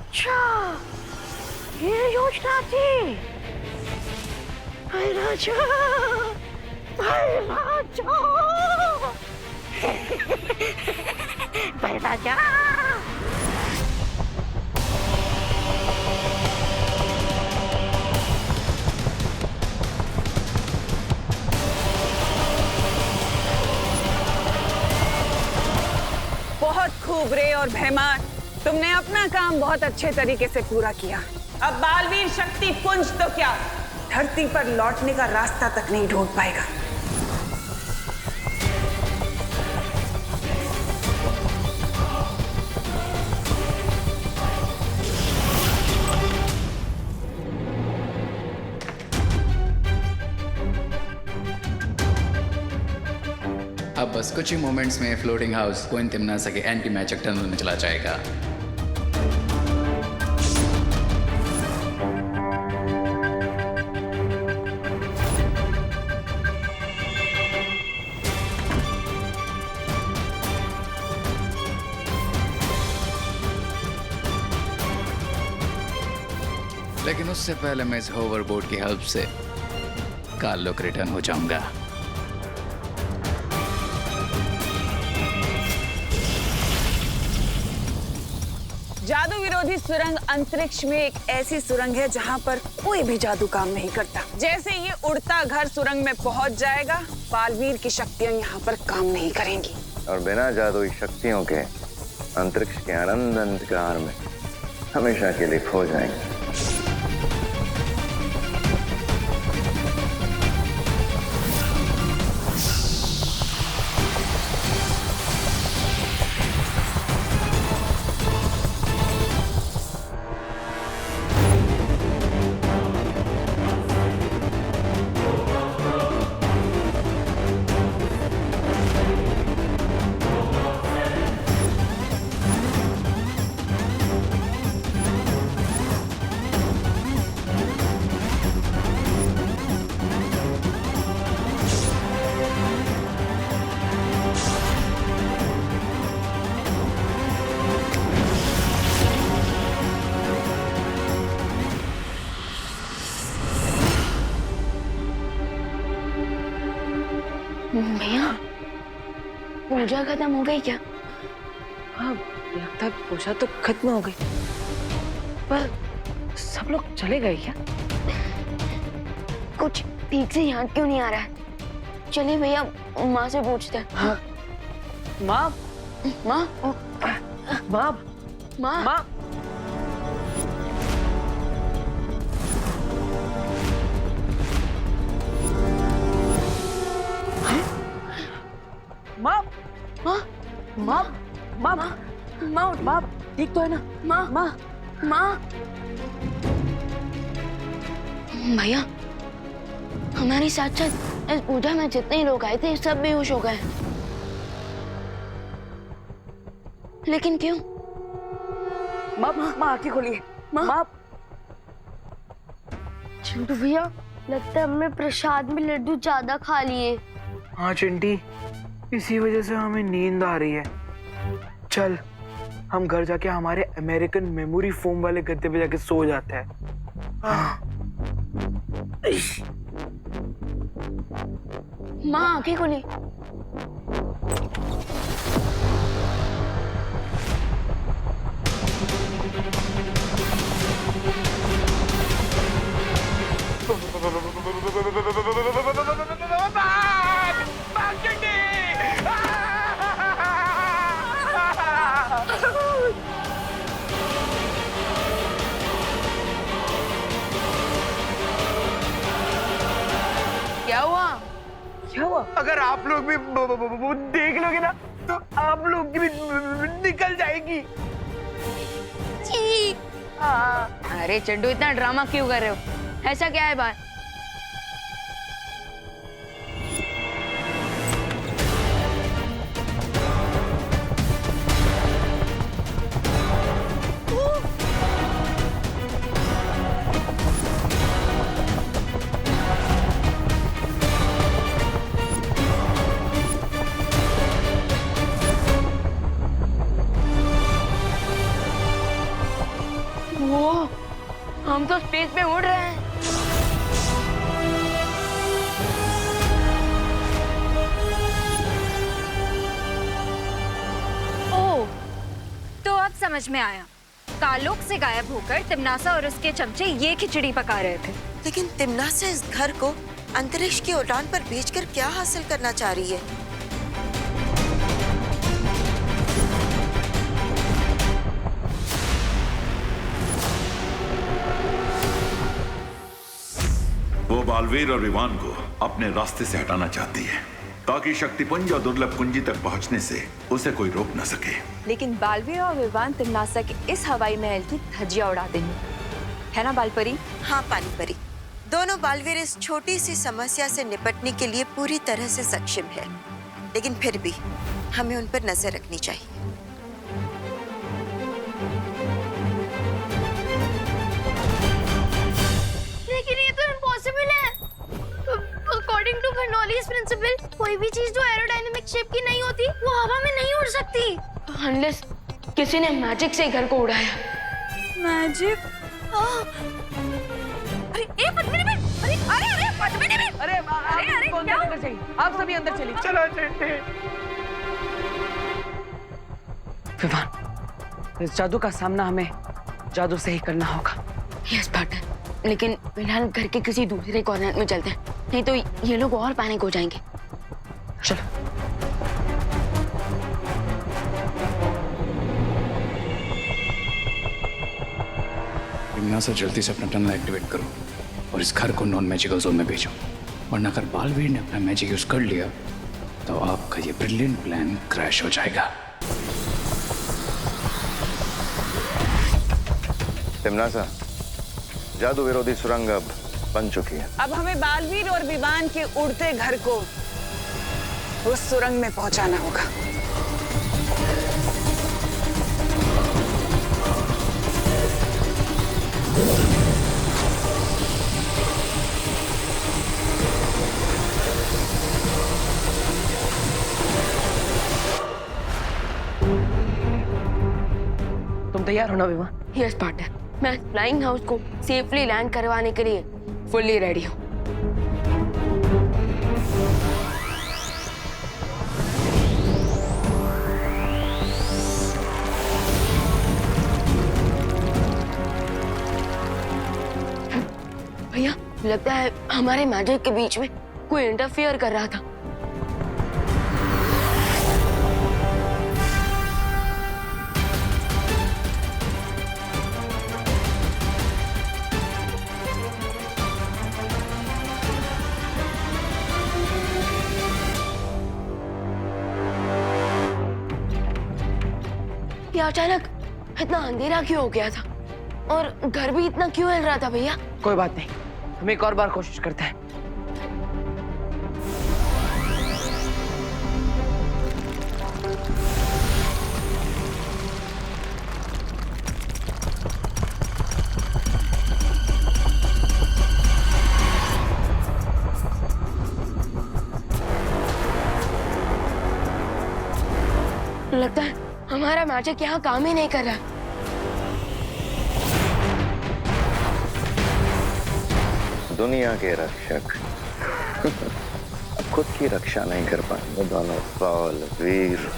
अच्छा, ये योजना थी। हाय राजा, हाय राजा, हाय राजा। बहुत खूब रे और भैमान, तुमने अपना काम बहुत अच्छे तरीके से पूरा किया। अब बालवीर शक्ति पुंज तो क्या, धरती पर लौटने का रास्ता तक नहीं ढूंढ पाएगा। अब बस कुछ ही मोमेंट्स में फ्लोटिंग हाउस कोइन तिमना सके एंटी मैजिक टनल में चला जाएगा। लेकिन उससे पहले मैं इस होवरबोर्ड की हेल्प से काल लोक रिटर्न हो जाऊंगा। जादू विरोधी सुरंग अंतरिक्ष में एक ऐसी सुरंग है जहां पर कोई भी जादू काम नहीं करता। जैसे ये उड़ता घर सुरंग में पहुंच जाएगा, बालवीर की शक्तियां यहाँ पर काम नहीं करेंगी और बिना जादुई शक्तियों के अंतरिक्ष के अनंत अंधकार में हमेशा के लिए खो जाएंगे। भैया, पूजा खत्म हो गई क्या? हाँ, लगता है पूजा तो खत्म हो गई, पर सब लोग चले गए क्या? कुछ ठीक से याद क्यों नहीं आ रहा है? चलिए भैया, माँ से पूछते हैं। हाँ। माँ, माँ, माँ, माँ, माँ। माँ, माँ, माँ, माँ, माँ, माँ, ठीक तो है ना? माँ, माँ, माँ। भैया, हमारे साथ साथ इस पूजा में जितने लोग आए थे सब बेहोश हो गए। लेकिन क्यों? माँ, माँ आँखें खोलिए। माँ, चिंटू भैया, लगता है हमने प्रसाद में लड्डू ज्यादा खा लिए। हाँ चिंटी, इसी वजह से हमें नींद आ रही है। चल, हम घर जाके हमारे अमेरिकन मेमोरी फोम वाले गद्दे पे जाके सो जाते हैं। माँ आंखें खोली। क्या हुआ? क्या हुआ? अगर आप लोग भी देख लोगे ना तो आप लोग की भी निकल जाएगी। अरे चड्डू, इतना ड्रामा क्यों कर रहे हो? ऐसा क्या है बात? रहे हैं। ओह, तो अब समझ में आया। कालोक से गायब होकर तिम्नासा और उसके चमचे ये खिचड़ी पका रहे थे। लेकिन तिम्नासा इस घर को अंतरिक्ष की उड़ान पर भेजकर क्या हासिल करना चाह रही है? वो बालवीर और विवान को अपने रास्ते से हटाना चाहती है ताकि शक्तिपुंज और दुर्लभ कुंजी तक पहुंचने से उसे कोई रोक न सके। लेकिन बालवीर और विवान तिम्नासा के इस हवाई महल की धज्जियां उड़ा देंगे, है ना बालपरी? हाँ पानी परी, दोनों बालवीर इस छोटी सी समस्या से निपटने के लिए पूरी तरह से सक्षम है, लेकिन फिर भी हमें उन पर नजर रखनी चाहिए। लेकिन ये तो इम्पॉसिबल है। अकॉर्डिंग टू बर्नौलीज प्रिंसिपल, कोई भी चीज जो एरोडायनेमिक शेप की नहीं होती वो हवा में नहीं उड़ सकती। अनलेस किसी ने मैजिक से घर को उड़ाया। मैजिक? अरे ए पद्मिनी बहन, अरे पद्मिनी बहन, अरे क्या? अंदर जाइए, आप सभी अंदर चलिए। चलो चलते। विवान, इस जादू का सामना हमें जादू से ही करना होगा। यस पार्टनर, लेकिन फिलहाल घर के किसी दूसरे कॉर्नर में चलते हैं, नहीं तो ये लोग और पैनिक हो जाएंगे। चलो। तिम्नासा जल्दी से अपना टनल एक्टिवेट करो और इस घर को नॉन मैजिकल जोन में भेजो, वरना अगर बालवीर ने अपना मैजिक यूज कर लिया तो आपका ये ब्रिलियंट प्लान क्रैश हो जाएगा। तिम्नासा, जादू विरोधी सुरंग अब बन चुकी है। अब हमें बालवीर और विवान के उड़ते घर को उस सुरंग में पहुंचाना होगा। तुम तैयार हो ना विवान? यस पार्टनर, मैं फ्लाइंग हाउस को सेफली लैंड करवाने के लिए फुल्ली रेडी हूँ। भैया, लगता है हमारे मैजिक के बीच में कोई इंटरफियर कर रहा था। ये अचानक इतना अंधेरा क्यों हो गया था और घर भी इतना क्यों हिल रहा था भैया? कोई बात नहीं, हम एक और बार कोशिश करते हैं। लगता है हमारा मैजिक यहाँ काम ही नहीं कर रहा। दुनिया के रक्षक अब खुद की रक्षा नहीं कर पाएंगे दोनों बालवीर।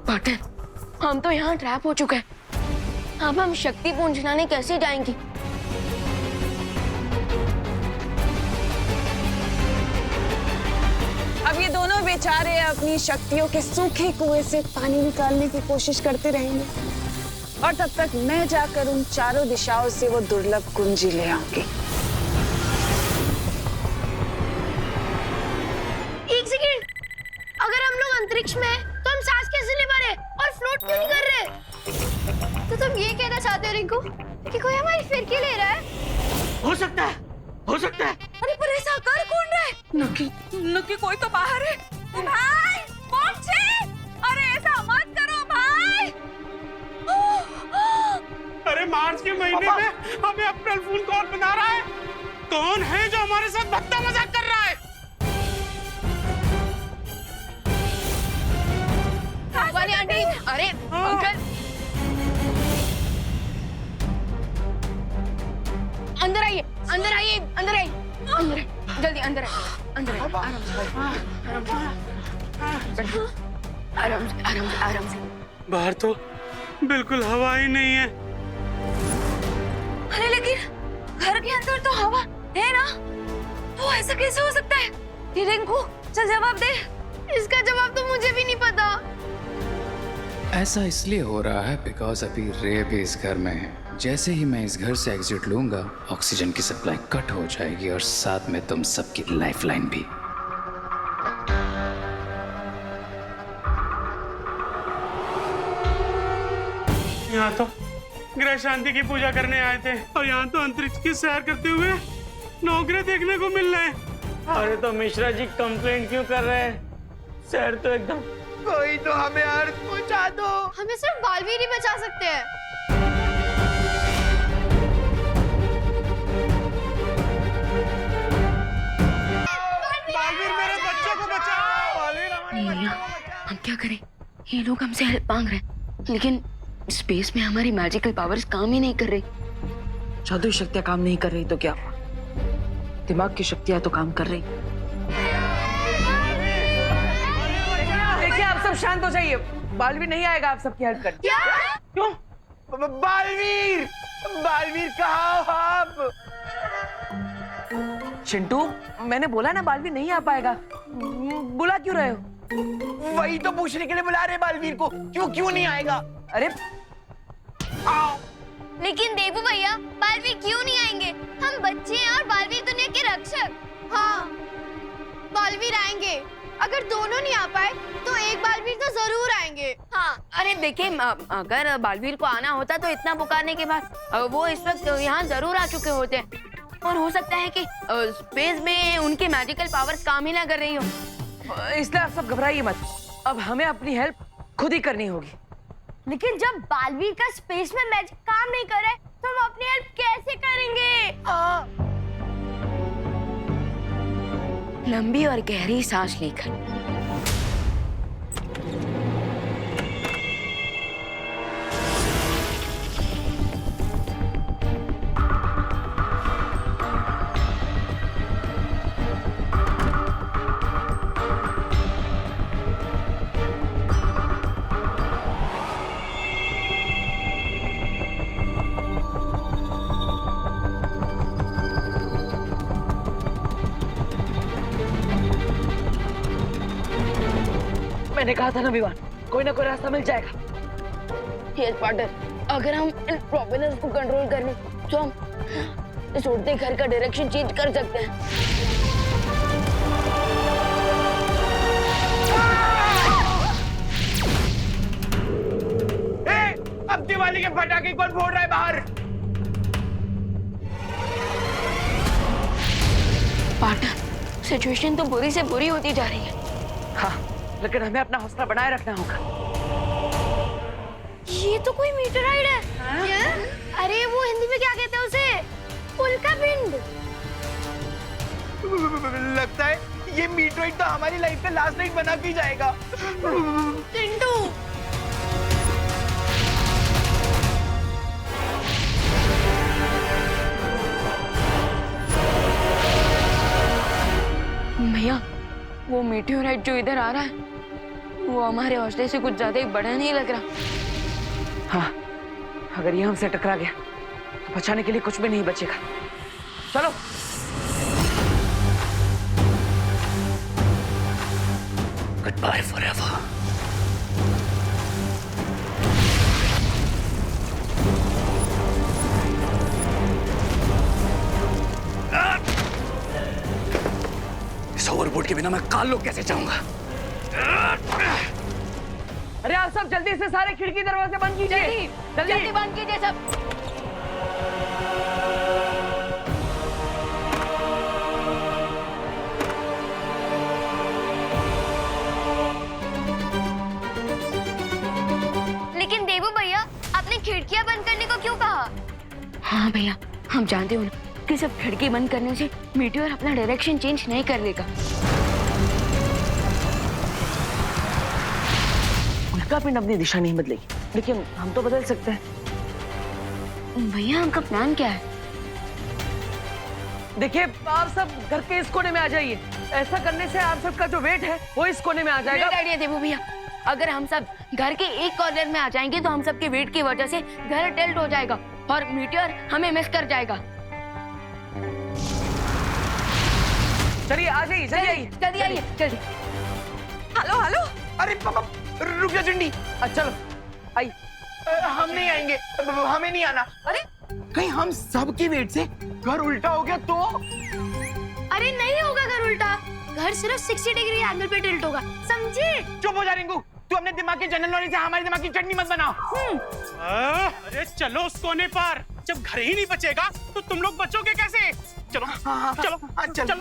पार्टनर, हम तो यहाँ ट्रैप हो चुके हैं। अब हम शक्ति पुंज लाने कैसे जाएंगे? अब ये दोनों बेचारे अपनी शक्तियों के सूखे कुएं से पानी निकालने की कोशिश करते रहेंगे और तब तक मैं जाकर उन चारों दिशाओं से वो दुर्लभ कुंजी ले आऊंगी। एक सेकंड, अगर हम लोग अंतरिक्ष में हैं, तो हम सांस कैसे ले पा रहे और फ्लोट क्यों नहीं कर रहे? तो तुम ये कहना चाहते हो रिंकू कि कोई हमारी फिरकी ले रहा है? हो सकता है, हो सकता है। अरे पर ऐसा कर कौन रहा है? नक्की कोई तो बाहर है। भाई, मोक्षी! अरे ऐसा मत करो भाई। अरे मार्च के महीने में हमें अप्रैल फूल कौन बना रहा है? कौन है जो हमारे साथ भद्दा मजाक कर रहा है? अंदर आइए, आराम से आराम से आराम से। बाहर तो बिल्कुल हवा ही नहीं है। अरे लेकिन घर के अंदर तो हवा है ना, तो ऐसा कैसे हो सकता है? ये रिंकू चल जवाब दे। इसका जवाब तो मुझे भी नहीं पता। ऐसा इसलिए हो रहा है बिकॉज अभी रे भी इस घर में है। जैसे ही मैं इस घर से एग्जिट लूंगा, ऑक्सीजन की सप्लाई कट हो जाएगी और साथ में तुम सबकी लाइफलाइन भी। यहाँ तो ग्रह शांति की पूजा करने आए थे और यहाँ तो अंतरिक्ष की सैर करते हुए नौकरी देखने को मिल रहे हैं। अरे तो मिश्रा जी कंप्लेंट क्यों कर रहे हैं? सैर तो एकदम। कोई तो हमें अर्थ पहुंचा दो। हमें सिर्फ बालवीर ही बचा सकते हैं। बालवीर मेरे बच्चे को बचाओ। बालवीर हमारे बच्चे को बचाओ। हम क्या करें? ये लोग हमसे हेल्प मांग रहे हैं, लेकिन स्पेस में हमारी मैजिकल पावर्स काम ही नहीं कर रही। जादुई शक्तियां काम नहीं कर रही तो क्या हुआ? दिमाग की शक्तियां तो काम कर रही। देखिए, आप सब शांत हो जाइए। बालवीर नहीं आएगा आप सबकी हेल्प करने। क्यों? बालवीर, बालवीर कहाँ हो आप? चिंटू, मैंने बोला ना बालवीर नहीं आ पाएगा। बुला क्यों रहे हो? वही तो पूछने के लिए बुला रहे बालवीर को। क्यों नहीं आएगा? अरे आओ। लेकिन देवू भैया, बालवीर क्यों नहीं आएंगे? हम बच्चे हैं और बालवीर दुनिया के रक्षक। हाँ, बालवीर आएंगे। अगर दोनों नहीं आ पाए तो एक बालवीर तो जरूर आएंगे। हाँ। अरे देखिए, अगर बालवीर को आना होता तो इतना पुकारने के बाद वो इस वक्त यहाँ जरूर आ चुके होते हैं। और हो सकता है कि स्पेस में उनकी मैजिकल पावर्स काम ही ना कर रही हो। इसलिए आप सब घबराइए मत। अब हमें अपनी हेल्प खुद ही करनी होगी। लेकिन जब बालवीर का स्पेस में मैजिक काम नहीं कर रहा है तो हम अपनी हेल्प कैसे करेंगे? लंबी और गहरी सांस लेकर मैंने कहा था ना विवान, कोई ना कोई रास्ता मिल जाएगा। यस पार्टनर, अगर हम इन प्रोपेलर्स को कंट्रोल कर लें तो हम इस उड़ते घर का डायरेक्शन चेंज कर सकते हैं। अब दिवाली के पटाखे कौन फोड़ रहा है बाहर? पार्टनर, सिचुएशन तो बुरी से बुरी होती जा रही है। हाँ, लेकिन हमें अपना हौसला बनाए रखना होगा। ये तो कोई मीटराइड है। क्या? अरे वो हिंदी में क्या कहते हैं उसे? उल्का पिंड। लगता है ये मीटराइड तो हमारी लाइफ का लास्ट नाइट बना के जाएगा। चिंटू, भैया, वो मीटियोराइट जो इधर आ रहा है वो हमारे हौसले से कुछ ज्यादा ही बड़ा नहीं लग रहा। हाँ, अगर ये हमसे टकरा गया तो बचाने के लिए कुछ भी नहीं बचेगा। चलो। Good bye forever. इस ओवरबोर्ड के बिना मैं काल लोग कैसे जाऊंगा? अरे आप सब जल्दी से सारे खिड़की दरवाजे बंद कीजिए। जल्दी बंद कीजिए सब। लेकिन देवू भैया, आपने खिड़कियां बंद करने को क्यों कहा? हाँ भैया, हम जानते हो ना कि सिर्फ खिड़की बंद करने से मीटियोर अपना डायरेक्शन चेंज नहीं कर लेगा। उल्का पिंड अपनी दिशा नहीं बदलेगी, लेकिन हम तो बदल सकते हैं। भैया, आपका प्लान क्या है? देखिए, आप सब घर के इस कोने में आ जाइए। ऐसा करने से आप सबका जो वेट है वो इस कोने में आ जाएगा। ग्रेट आइडिया देवू भैया। अगर हम सब घर के एक कॉर्नर में आ जाएंगे तो हम सबके वेट की वजह से घर टिल्ट हो जाएगा और मीटियोर हमें मिस कर जाएगा। चलिए आ जाइए, चलिए आइए, जल्दी आइए, जल्दी। Hello hello. अरे रुक जा चंडी, चलो आई। हम नहीं आएंगे, हमें नहीं आना। अरे कहीं हम सबकी वेट से घर उल्टा हो गया तो? अरे नहीं होगा घर उल्टा, घर सिर्फ 60 डिग्री एंगल पे टिल्ट होगा, समझे? चुप हो जा रिंकू, तू अपने दिमाग की जनरल नॉलेज से हमारे दिमाग की चटनी मत बनाओ। अरे चलो उस कोने पर, जब घर ही नहीं बचेगा तो तुम लोग बचोगे कैसे? चलो चलो चलो।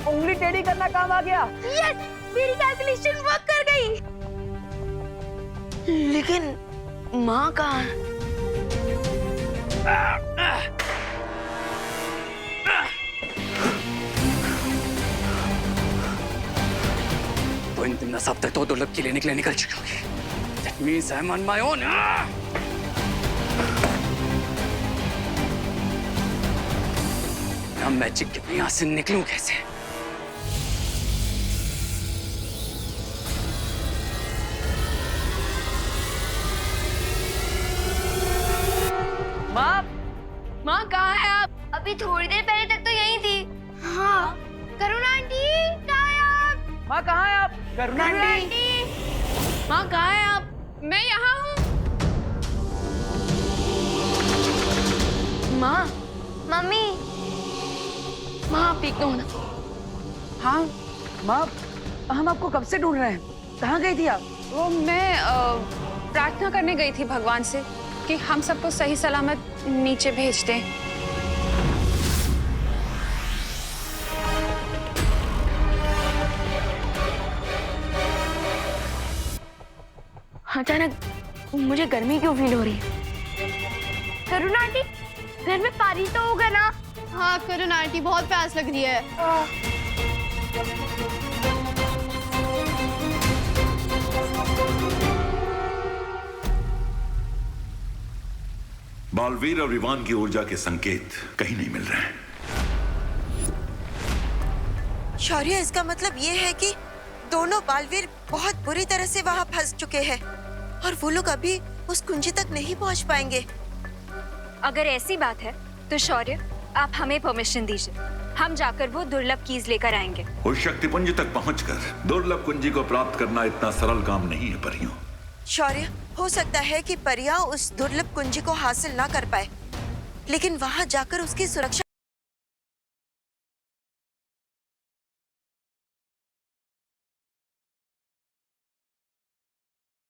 उंगली टेढ़ी करना काम आ गया। यस, मेरी कैलकुलेशन वर्क कर गई। लेकिन माँ कहाँ? तो इन दिन सब तक तो दुर्लभ के लिए निकल चुकी होगी। That means I'm on my own. अब मैजिक के यहाँ से निकलूं कैसे? माँ कहाँ है आप? अभी थोड़ी देर पहले तक तो यहीं थी। हाँ, करुणा आंटी कहाँ है आप? माँ कहाँ है आप? करुणा आंटी, माँ कहाँ है आप? मैं यहाँ हूँ। माँ, मम्मी, माँ आप ठीक तो हो ना? हाँ माँ, हम आपको कब से ढूंढ रहे हैं। कहाँ गई थी आप? वो मैं प्रार्थना करने गई थी भगवान से कि हम सबको सही सलामत नीचे भेज दें। अचानक मुझे गर्मी क्यों फील हो रही है? करुणा आंटी, घर में पानी तो होगा ना? हाँ करुणा आंटी, बहुत प्यास लग रही है। बालवीर और विवान की ऊर्जा के संकेत कहीं नहीं मिल रहे हैं। शौर्य, इसका मतलब ये है कि दोनों बालवीर बहुत बुरी तरह से वहाँ फंस चुके हैं और वो लोग अभी उस कुंजी तक नहीं पहुँच पाएंगे। अगर ऐसी बात है तो शौर्य, आप हमें परमिशन दीजिए, हम जाकर वो दुर्लभ कीज लेकर आएंगे। उस शक्तिपुंज तक पहुंचकर दुर्लभ कुंजी को प्राप्त करना इतना सरल काम नहीं है परियों। शौर्य, हो सकता है कि परियां उस दुर्लभ कुंजी को हासिल ना कर पाए, लेकिन वहां जाकर उसकी सुरक्षा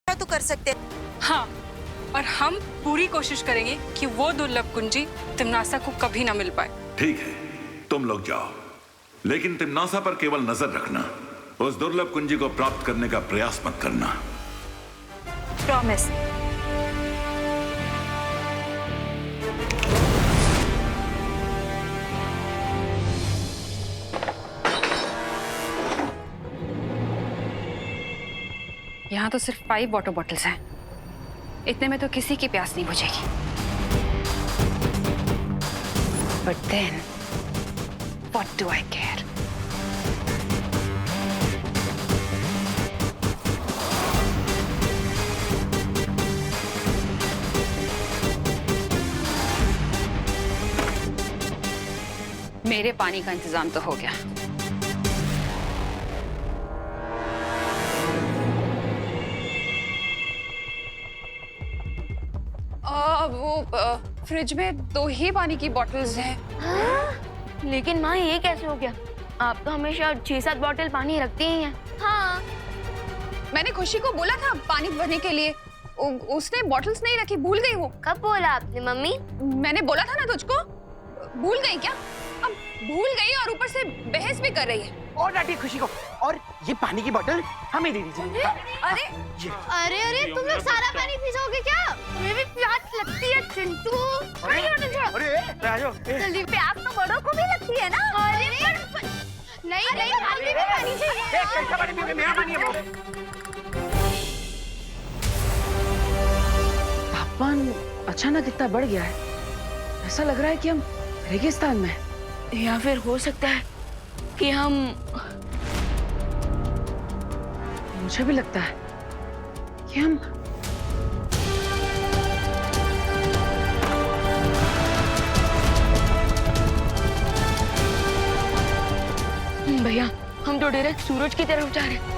तो कर सकते हैं। हाँ, और हम पूरी कोशिश करेंगे कि वो दुर्लभ कुंजी तिम्नासा को कभी ना मिल पाए। ठीक है, तुम लोग जाओ, लेकिन तिम्नासा पर केवल नजर रखना। उस दुर्लभ कुंजी को प्राप्त करने का प्रयास मत करना। प्रॉमिस। यहाँ तो सिर्फ 5 वाटर बॉटल्स हैं। इतने में तो किसी की प्यास नहीं बुझेगी। But then what do I care? मेरे पानी का इंतजाम तो हो गया। वो फ्रिज में 2 ही पानी की बॉटल्स हैं। लेकिन माँ ये कैसे हो गया? आप तो हमेशा 6-7 बॉटल पानी रखती ही हैं। हाँ, मैंने खुशी को बोला था पानी भरने के लिए, उसने बॉटल्स नहीं रखी, भूल गई वो। कब बोला आपने मम्मी? मैंने बोला था ना तुझको, भूल गई क्या? अब भूल गई और ऊपर से बहस भी कर रही है। और डांटिए खुशी को। और ये पानी की बोतल हमें दे दीजिए। अरे अरे अरे तुम लोग सारा पानी पी जाओगे क्या? तुम्हें भी प्यास लगती है चिंटू। जल्दी, प्यास तो बड़ों को भी लगती है ना। अरे नहीं नहीं हमें भी पानी चाहिए। तापमान अचानक इतना बढ़ गया है, ऐसा लग रहा है कि हम रेगिस्तान में हैं। या फिर हो सकता है कि हम मुझे भी लगता है कि हम भैया, हम तो डायरेक्ट सूरज की तरफ जा रहे हैं।